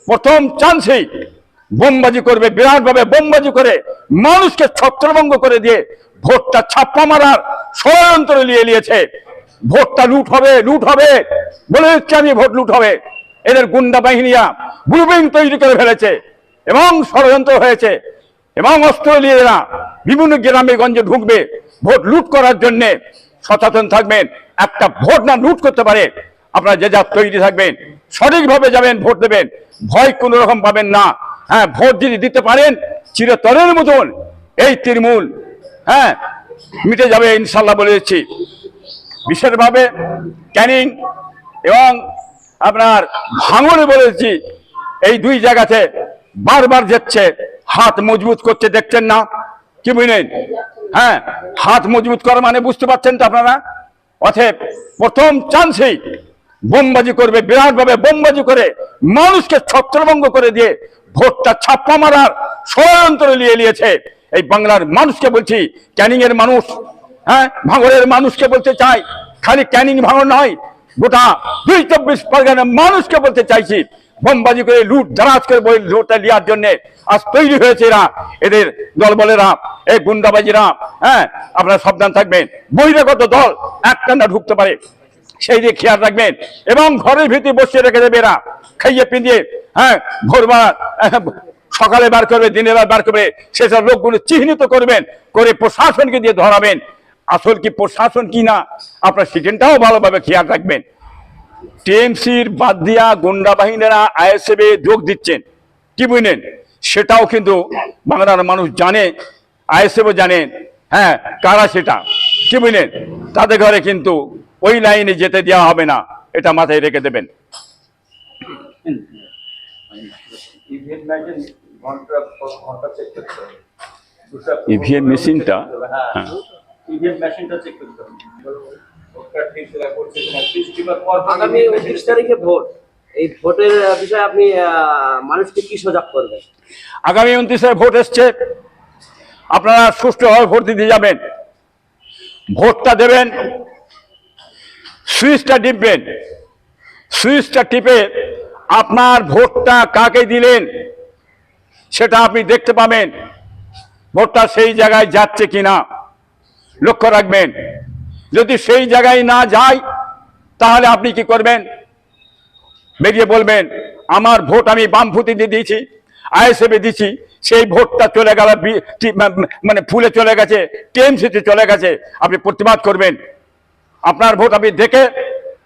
প্রথম চান্সেই বোমবাজি করবে, বিরাটভাবে বোমবাজি করে মানুষকে ছত্রভঙ্গ করে দিয়ে ভোটটা ছাপ্পা মারার ষড়যন্ত্র নিয়েছে। ভোটটা লুট হবে, লুট হবে বলে দিচ্ছি আমি, ভোট লুট হবে। এদের গুন্ডা বাহিনীরা ব্লুপ্রিন্ট তৈরি করে ফেলেছে এবং ষড়যন্ত্র হয়েছে এবং অস্ত্র নিয়ে এরা বিভিন্ন গ্রামে গঞ্জে ঢুকবে ভোট লুট করার জন্যে। সচেতন থাকবেন, একটা ভোট না লুট করতে পারে। আপনারা যে যা তৈরি থাকবেন, সঠিকভাবে যাবেন, ভোট দেবেন, ভয় কোনো রকম পাবেন না। হ্যাঁ, ভোট যদি দিতে পারেন চিরতরের মতন এই তৃণমূল মিটে যাবে ইনশাল্লাহ বলে দিচ্ছি। বিশেষভাবে ক্যানিং এবং আপনার ভাঙড়ে বলেছি, এই দুই জায়গাতে বারবার যাচ্ছে, হাত মজবুত করছে, দেখছেন না কি বুঝলেন? হ্যাঁ, হাত মজবুত করা মানে বুঝতে পারছেন তো আপনারা। অতএব প্রথম চান্সেই বোমবাজি করবে, বিরাটভাবে বোমবাজি করে মানুষকে ছত্রভঙ্গ করে দিয়ে ভোটটা ছাপ্পা মারার ষড়যন্ত্র নিয়েছে। এই বাংলার মানুষকে বলছি, ক্যানিং এর মানুষ, ভাঙড়ের মানুষকে বলতে চাই, খালি ক্যানিং ভাঙড় নয়, গোটা ২৪ পরগনার মানুষকে বলতে চাইছি, বোমবাজি করে লুট দারাজ করে ভোটটা নেওয়ার জন্য আজ তৈরি হয়েছে এরা, এদের দলবলেরা, এই গুন্ডাবাজিরা। আপনারা সাবধান থাকবেন, বহিরাগত দল একটা না ঢুকতে পারে সেই দিকে খেয়াল রাখবেন এবং ঘরের ভিতরে বসিয়ে রেখে দেবে এরা, খাইয়ে পিঁধিয়ে। ভোরবেলা সকালে বার করবে, দিনের বার করবে, সেসব লোকগুলো চিহ্নিত করবেন, করে প্রশাসনকে দিয়ে ধরাবেন। আসল কি প্রশাসন কি না আপনার সেখানটাও ভালোভাবে খেয়াল রাখবেন। টিএমসির বাদ দিয়া গুন্ডা বাহিনীরা আইএসএফ এ যোগ দিচ্ছেন, কি বুঝলেন? সেটাও কিন্তু বাংলার মানুষ জানে, আইএসএফ জানেন কারা সেটা, কি বুঝলেন? তাদের ঘরে কিন্তু ওই লাইনে যেতে দেওয়া হবে না, এটা মাথায় রেখে দেবেন। ইভিএম মেশিনটা আগামী 29 তারিখে ভোট, এই ভোটের বিষয়ে আপনি মানুষকে কি সজাগ করবেন? আগামী 29 ভোট এসছে, আপনারা সুষ্ঠুভাবে ভোট দিতে যাবেন, ভোটটা দেবেন, সুইচটা টিপবেন, সুইচটা টিপে আপনার ভোটটা কাকে দিলেন সেটা আপনি দেখতে পাবেন, ভোটটা সেই জায়গায় যাচ্ছে কিনা লক্ষ্য রাখবেন। যদি সেই জায়গায় না যায় তাহলে আপনি কি করবেন? বেরিয়ে বলবেন আমার ভোট আমি বামফুতি দিয়ে দিয়েছি, আইএসএফে দিয়েছি, সেই ভোটটা চলে গেল, মানে ফুলে চলে গেছে, টিএমসিতে চলে গেছে। আপনি প্রতিবাদ করবেন, আপনার ভোট আপনি দেখে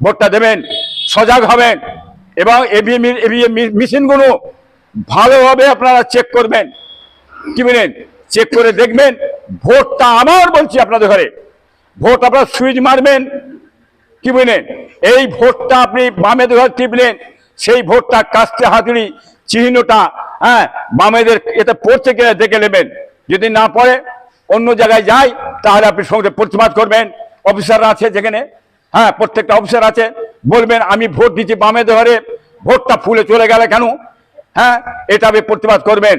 ভোটটা দেবেন, সজাগ হবেন এবং ইভিএম মেশিনগুলো ভালোভাবে আপনারা চেক করবেন, কি বলেন? চেক করে দেখবেন ভোটটা আমার বলছি আপনাদের ঘরে ভোট আপনারা সুইচ মারবেন, কি বলেন? এই ভোটটা আপনি বামেদের ঘরে টিপলেন, সেই ভোটটা কাস্তে হাতুড়ি চিহ্নটা বামেদের এতে পড়ছে কিনা দেখে নেবেন। যদি না পড়ে অন্য জায়গায় যায় তাহলে আপনি সঙ্গে প্রতিবাদ করবেন। অফিসাররা আছে যেখানে, প্রত্যেকটা অফিসার আছে, বলবেন আমি ভোট দিচ্ছি বামেদের ঘরে, ভোটটা ফুলে চলে গেলে কেন? এটা আপনি প্রতিবাদ করবেন।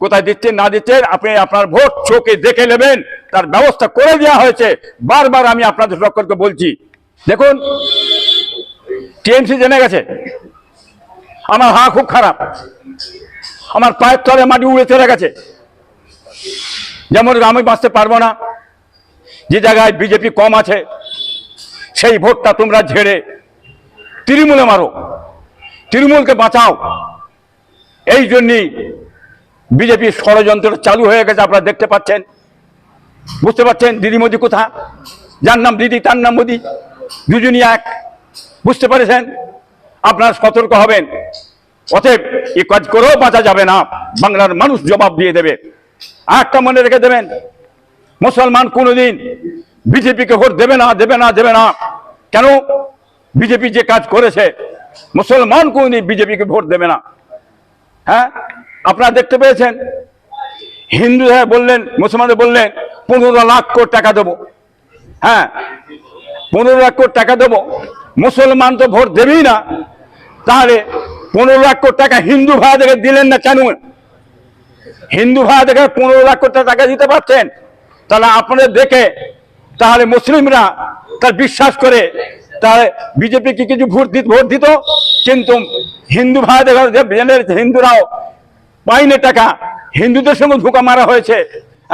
কোথায় দিচ্ছেন না দিচ্ছেন আপনি আপনার ভোট চোখে দেখে নেবেন, তার ব্যবস্থা করে দেওয়া হয়েছে। বারবার আমি আপনাদের সকলকে বলছি, দেখুন টিএমসি জেনে গেছে, আমার খুব খারাপ, আমার পায়ের তলে মাটি উড়ে চলে গেছে। যেমন আমি বাঁচতে পারবো না, যে জায়গায় বিজেপি কম আছে সেই ভোটটা তোমরা ঝেড়ে তৃণমূলে মারো, তৃণমূলকে বাঁচাও। এই জন্যই বিজেপির ষড়যন্ত্র চালু হয়ে গেছে, আপনারা দেখতে পাচ্ছেন, বুঝতে পারছেন। দিদি মোদি কোথা, যার নাম দিদি তার নাম মোদি, দুজনই এক, বুঝতে পেরেছেন? আপনারা সতর্ক হবেন। অতএব এই কাজ করেও বাঁচা যাবে না, বাংলার মানুষ জবাব দিয়ে দেবে। আর একটা মনে রেখে দেবেন, মুসলমান কোনোদিন বিজেপিকে ভোট দেবে না, দেবে না, দেবে না। কেন? বিজেপি যে কাজ করেছে, মুসলমান কোনোদিন বিজেপিকে ভোট দেবে না। আপনারা দেখতে পেয়েছেন, হিন্দু বললেন, মুসলমানদের বললেন 15 লাখ কোটি টাকা দেবো। 15 লাখ কোটি টাকা দেবো, মুসলমান তো ভোট দেবেই না, তাহলে 15 লাখ কোটি টাকা হিন্দু ভাইদেরকে দিলেন না কেন? হিন্দু ভাইদেরকে 15 লাখ কোটি টাকা দিতে পারছেন, তাহলে আপনাদের দেখে তাহলে মুসলিমরা তার বিশ্বাস করে তাহলে বিজেপি কি কিছু ভোট দিত, কিন্তু হিন্দু ভাইদের হিন্দুরাও পাইনে টাকা, হিন্দুদের সঙ্গে ধোঁকা মারা হয়েছে।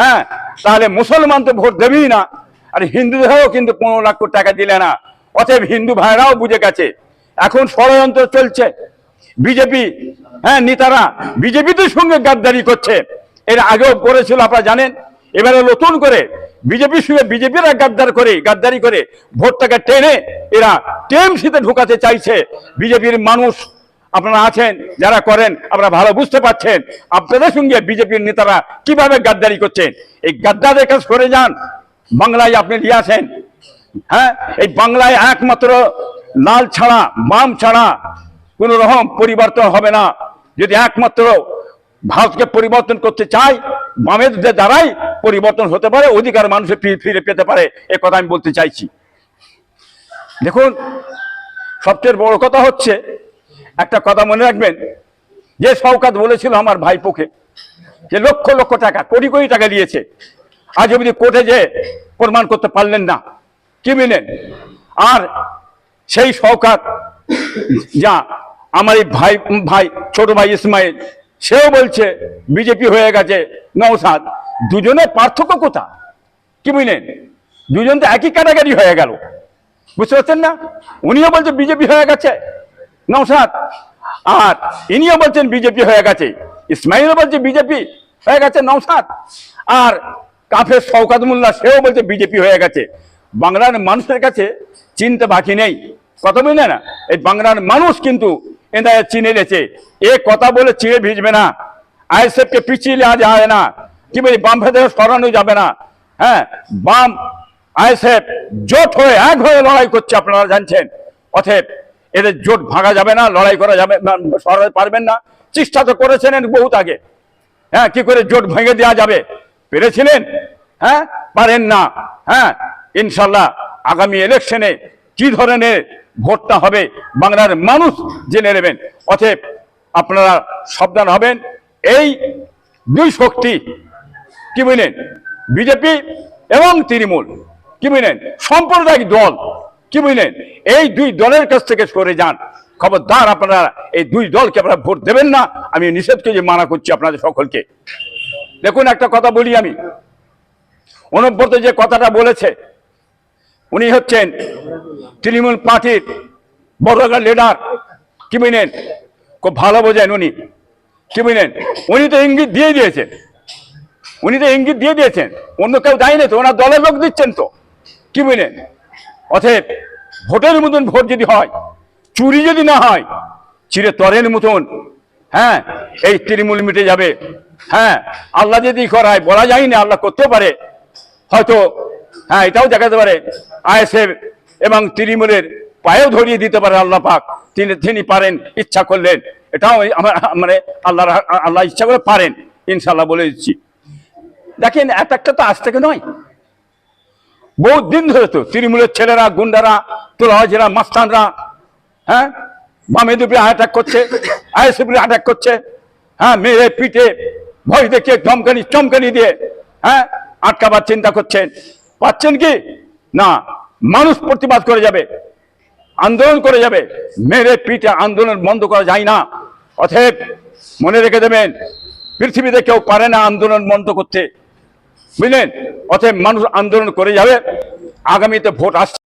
হ্যাঁ, তাহলে মুসলমান তো ভোট দেবেই না, আর হিন্দুদেরও কিন্তু 15 লাখ টাকা দিলে না। অতএব হিন্দু ভাইরাও বুঝে গেছে এখন ষড়যন্ত্র চলছে। বিজেপি, হ্যাঁ, নেতারা বিজেপিদের সঙ্গে গাদ্দারি করছে, এর আগেও করেছিল আপনারা জানেন। এবারে নতুন করে বিজেপির সঙ্গে বিজেপিরা গাদ্দারি করে ভোটটাকে টেনে এরা টিএমসিতে ঢুকাতে চাইছে। বিজেপির মানুষ আপনারা আছেন যারা করেন, আপনারা ভালো বুঝতে পারছেন আপনাদের সঙ্গে বিজেপির নেতারা কিভাবে গাদ্দারি করছেন। এই গাদ্দারের কাজ করে যান, বাংলায় আপনি নিয়ে আসেন। হ্যাঁ, এই বাংলায় একমাত্র লাল ছাড়া, বাম ছাড়া কোন রকম পরিবর্তন হবে না। যদি একমাত্র ভারতকে পরিবর্তন করতে চাই, বামের দ্বারাই পরিবর্তন হতে পারে, অধিকার মানুষের ফিরে পেতে পারে, এ কথা আমি বলতে চাইছি। দেখুন, সবচেয়ে বড় কথা হচ্ছে, একটা কথা মনে রাখবেন, যে শওকত বলেছিল আমার ভাইপোকে যে লক্ষ লক্ষ টাকা, কোটি কোটি টাকা দিয়েছে, আজ অবধি কোর্টে যে প্রমাণ করতে পারলেন না, কি মিলেন? আর সেই শওকত যা আমার এই ভাই ছোট ভাই ইসমাইল, সেও বলছে বিজেপি হয়ে গেছে নওশাদ। দুজনের পার্থক্য কোথা, কি বুঝলেন? দুজন তো একই ক্যাটাগরি হয়ে গেল, বুঝতে পারছেন না? উনিও বলছে বিজেপি হয়ে গেছে নওশাদ, আর ইনিও বলছেন বিজেপি হয়ে গেছে। ইসমাইলও বলছে বিজেপি হয়ে গেছে নওশাদ, আর কাফের শওকত মোল্লা সেও বলছে বিজেপি হয়ে গেছে। বাংলার মানুষের কাছে চিনতে বাকি নেই, কথা বুঝলে না? এই বাংলার মানুষ কিন্তু এদের চিনে নিয়েছে। এ কথা বলে চিড়ে ভিজবে না, আইএসএফকে পিছিয়ে নেওয়া যায় না, কি বলি, বাম ভেতরে সরানো যাবে না। হ্যাঁ, বাম আইএসএফ জোট হয়ে এক হয়ে লড়াই করছে, আপনারা জানছেন। অতএব এদের জোট ভাঙা যাবে না, লড়াই করা যাবে, সরাতে পারবেন না। চেষ্টা তো করেছেন বহুত আগে। হ্যাঁ, কি করে জোট ভেঙে দেওয়া যাবে, পেরেছিলেন? হ্যাঁ, পারেন না। হ্যাঁ, ইনশাল্লাহ আগামী ইলেকশনে কি ধরনের ভোটটা হবে বাংলার মানুষ জেনে নেবেন। অতএব আপনারা সাবধান হবেন। এই দুই শক্তি, কি বুঝলেন, বিজেপি এবং তৃণমূল, কি বুঝলেন, সাম্প্রদায়িক দল, কি বুঝলেন, এই দুই দলের কাছ থেকে সরে যান। খবরদার আপনারা এই দুই দলকে আপনারা ভোট দেবেন না, আমি নিষেধ করে মানা করছি আপনাদের সকলকে। দেখুন, একটা কথা বলি আমি, অনুব্রত যে কথাটা বলেছে, উনি হচ্ছেন তৃণমূল পার্টির বড় একটা লিডার, কি বুঝলেন, খুব ভালো বোঝেন উনি, কি বুঝলেন। উনি তো ইঙ্গিত দিয়ে দিয়েছেন, অন্য কেউ দেয়নি তো, ওনার দলের লোক দিচ্ছেন তো, কি বুঝলেন। অতএব ভোটের মতন ভোট যদি হয়, চুরি যদি না হয়, চিরে তরের মতন, হ্যাঁ, এই তৃণমূল মিটে যাবে। হ্যাঁ, আল্লাহ যদি করায়, বলা যায় না, আল্লাহ করতে পারে হয়তো। হ্যাঁ, এটাও দেখাতে পারে আইএসএফ এবং তৃণমূলের পায়েও ধরিয়ে দিতে পারে আল্লাহ পাক, তিনি পারেন, ইচ্ছা করলেন। এটাও মানে আল্লাহ ইচ্ছা করে পারেন, ইনশাল্লাহ বলে দিচ্ছি। দেখেন, একটা তো আজ থেকে নয়, বহুত দিন ধরে তো তৃণমূলের ছেলেরা, গুন্ডারা, তোলাহাজিরা, মাস্তানরা, হ্যাঁ, বামে দুপে অ্যাটাক করছে, আইএসএফ অ্যাটাক করছে। হ্যাঁ, মেরে পিঠে ভয় দেখিয়ে চমকানি দিয়ে, হ্যাঁ, আটকাবার চিন্তা করছেন। পাচ্ছেন কি না? মানুষ প্রতিবাদ করে যাবে, আন্দোলন করে যাবে, মেরে পিঠে আন্দোলন বন্ধ করা যায় না। অতএব মনে রেখে দেবেন, পৃথিবীতে কেউ পারে না আন্দোলন বন্ধ করতে, বুঝলেন। অতএব মানুষ আন্দোলন করে যাবে। আগামীতে ভোট আসছে।